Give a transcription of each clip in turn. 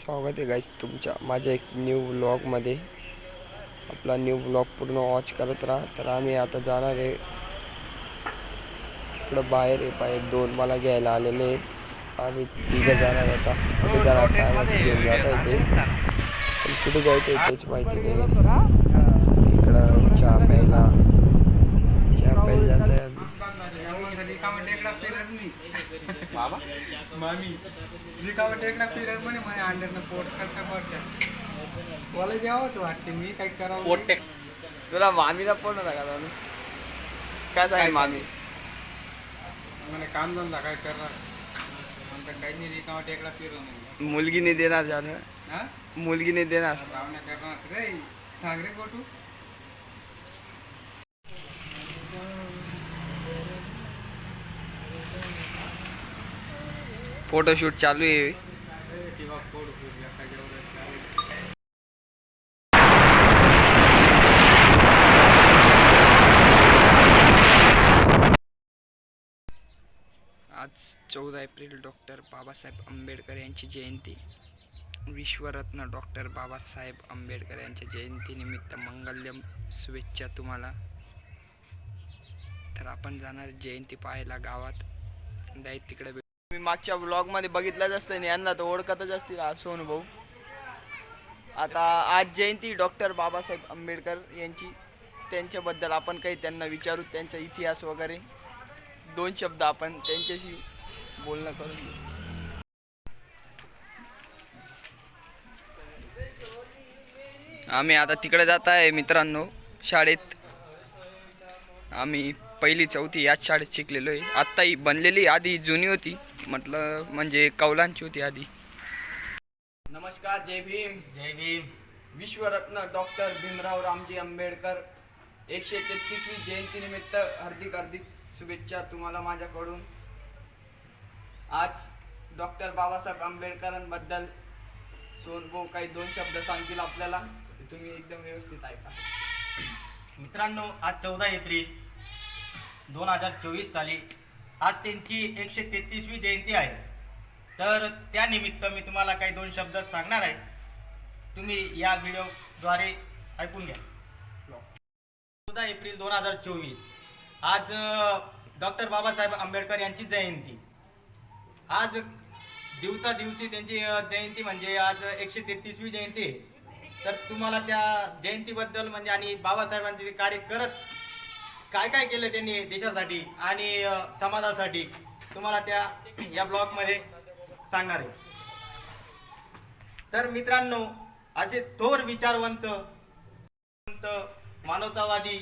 स्वागत आहे गाईस तुमच्या माझ्या एक न्यू व्लॉगमध्ये. आपला न्यू व्लॉग पूर्ण वॉच करत राहा. तर आम्ही आता जाणार आहे इकडं बाहेर आहे दोन मला घ्यायला आलेले आहे. आम्ही तिघं जाणार आता. कुठे जाणार काय माहिती, घेऊन जाता येते पण कुठे जायचं आहे तेच माहिती नाही. इकडं चहा प्यायला जात आहे आम्ही. बाबा मामी रिकामा टेकला फिरत म्हणे म्हणे अंड्यानं पोट करता पडत्या मला द्यावं होतं वाटते मी काही करावं पोट टेक तुला मामीला पण नका काय सांगेल मामी म्हणे काम धंदा काय करणार म्हणतात काही नाही रिकामा टेकला फिरलं मुलगी नाही देणार जाणं. हा मुलगी नाही देणार. रावण्या करणार रे सांग रे गोटू. फोटोशूट चालू आहे. किंवा पोट फिरल्या काय जेवढं आज 14 एप्रिल डॉक्टर बाबासाहेब आंबेडकर यांची जयंती. विश्वरत्न डॉक्टर बाबासाहेब आंबेडकर यांच्या जयंतीनिमित्त मंगल्यम शुभेच्छा तुम्हाला. तर आपण जाणार जयंती पाहायला गावात. डायरेक्ट तिकडे मी मागच्या ब्लॉगमध्ये बघितलंच असतं आणि यांना तर ओळखतच असतील आज सोनू भाऊ. आता आज जयंती डॉक्टर बाबासाहेब आंबेडकर यांची. त्यांच्याबद्दल आपण काही त्यांना विचारू, त्यांचा इतिहास वगैरे दोन शब्द आपण त्यांच्याशी बोलणं करून घेऊ. आम्ही आता तिकडे जात आहे मित्रांनो शाळेत. आम्ही पहिली चौथी याच शाळेत शिकलेलो आहे. आत्ता ही बनलेली, आधी जुनी होती, म्हटलं म्हणजे कौलांची होती आधी. नमस्कार, जय भीम. जय भीम. विश्वरत्न डॉक्टर भीमराव रामजी आंबेडकर 133वी जयंतीनिमित्त हार्दिक हार्दिक शुभेच्छा तुम्हाला माझ्याकडून. आज डॉक्टर बाबासाहेब आंबेडकरांबद्दल सोनभाऊ काही दोन शब्द सांगतील आपल्याला. तुम्ही एकदम व्यवस्थित ऐका. मित्रांनो, आज 14 एप्रिल 2024 साली आज त्यांची 133वी जयंती आहे. तर त्यानिमित्त मी तुम्हाला काही दोन शब्द सांगणार आहे. तुम्ही या व्हिडिओद्वारे ऐकून घ्या. 14 एप्रिल 2024 आज डॉक्टर बाबासाहेब आंबेडकर यांची जयंती. आज दिवसादिवशी त्यांची जयंती म्हणजे आज 133वी जयंती आहे. तर तुम्हाला त्या जयंतीबद्दल म्हणजे आणि बाबासाहेबांचे कार्य करत काय काय केलं त्यांनी देशासाठी आणि समाजासाठी तुम्हाला त्या या ब्लॉगमध्ये सांगणार आहे. तर मित्रांनो, असे थोर विचारवंत, मानवतावादी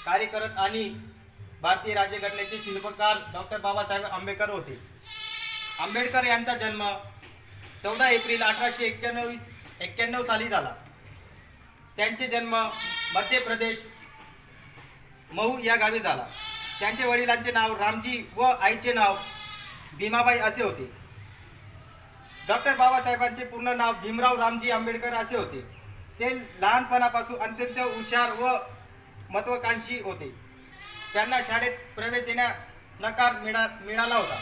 कार्य करत आणि भारतीय राज्यघटनेचे शिल्पकार डॉक्टर बाबासाहेब आंबेडकर होते. आंबेडकर यांचा जन्म 14 एप्रिल 1891 साली झाला. त्यांचे जन्म मध्य प्रदेश महू या गावी झाला. त्यांच्या वडिलांचे नाव रामजी व आईचे नाव भीमाबाई असे होते. डॉक्टर बाबासाहेबांचे पूर्ण नाव भीमराव रामजी आंबेडकर असे होते. ते लहानपणापासून अत्यंत हुशार व महत्त्वाकांक्षी होते. त्यांना शाळेत प्रवेश देण्यास नकार मिळाला होता.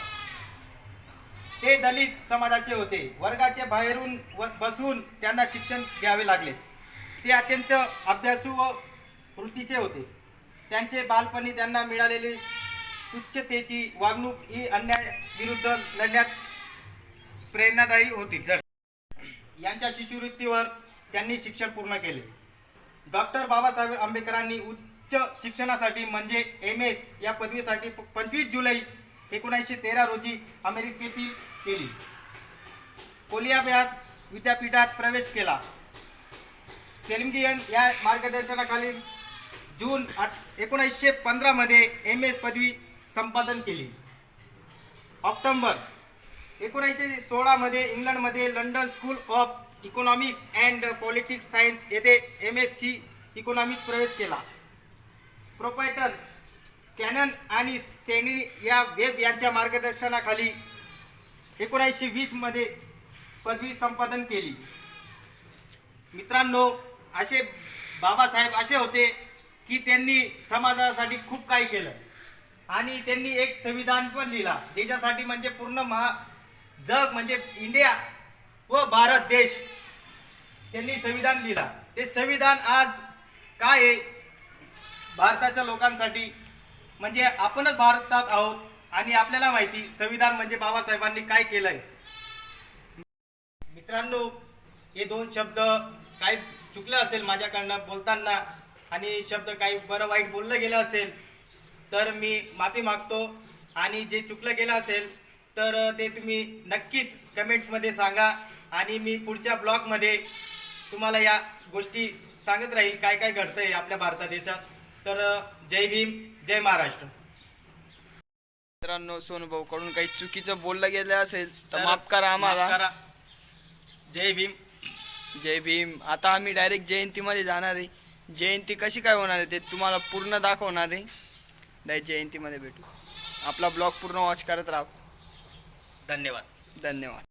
ते दलित समाजाचे होते. वर्गाच्या बाहेरून बसून त्यांना शिक्षण घ्यावे लागले. ते अत्यंत अभ्यासू व वृत्तीचे होते. त्यांचे बालपणी त्यांना मिळालेली तुच्छतेची वागणूक ही अन्याय विरुद्ध लढण्यात प्रेरणादायी होती. यांच्या शिष्यवृत्तीवर त्यांनी शिक्षण पूर्ण केले. डॉक्टर बाबासाहेब आंबेडकरांनी उच्च शिक्षणासाठी म्हणजे MS या पदवीसाठी 25 जुलै 1913 रोजी अमेरिकेतील केली. कोलंबिया विद्यापीठात प्रवेश केला. सेलिंगियन या मार्गदर्शनाखाली जून 1915 मध्ये MS पदवी संपादन केली. ऑक्टोबर 1916 मध्ये इंग्लंडमध्ये London school of economics and politics science येथे MSc इकॉनॉमिक्स प्रवेश केला. प्रोप्रायटर कॅनन आणि सेनी या वेब यांच्या मार्गदर्शनाखाली 1920 मध्ये पदवी संपादन केली. मित्रांनो, असे बाबासाहेब असे होते की त्यांनी समाजासाठी खूप काही केलं आणि त्यांनी एक संविधान पण लिहिला देशासाठी. म्हणजे पूर्ण जग म्हणजे इंडिया व भारत देश त्यांनी संविधान लिहिला. ते संविधान आज काय आहे भारताच्या लोकांसाठी, म्हणजे आपणच भारतात आहोत आणि आपल्याला माहिती संविधान म्हणजे बाबासाहेबांनी काय केलंय. मित्रांनो, हे दोन शब्द काही चुकलं असेल माझ्याकडनं बोलताना आणि शब्द काही बरं वाईट बोललं गेलं असेल तर मी माफी मागतो. आणि जे चुकलं गेलं असेल तर ते तुम्ही नक्कीच कमेंट्समध्ये सांगा आणि मी पुढच्या ब्लॉगमध्ये तुम्हाला या गोष्टी सांगत राहील काय काय घडतंय आपल्या भारत देशात. तर जय भीम, जय महाराष्ट्र. मित्रांनो, सोनू भाऊ कडून काही चुकीचं बोललं गेलं असेल तर तर माफ करा आम्हाला. माफ करा. जय भीम. जय भीम. आता आम्ही डायरेक्ट जयंतीमध्ये जाणार आहे. जयंती कशी काय होणार आहे ते तुम्हाला पूर्ण दाखवणार आहे. डायरेक्ट जयंतीमध्ये भेटू. आपला ब्लॉग पूर्ण वॉच करत राहा. धन्यवाद. धन्यवाद.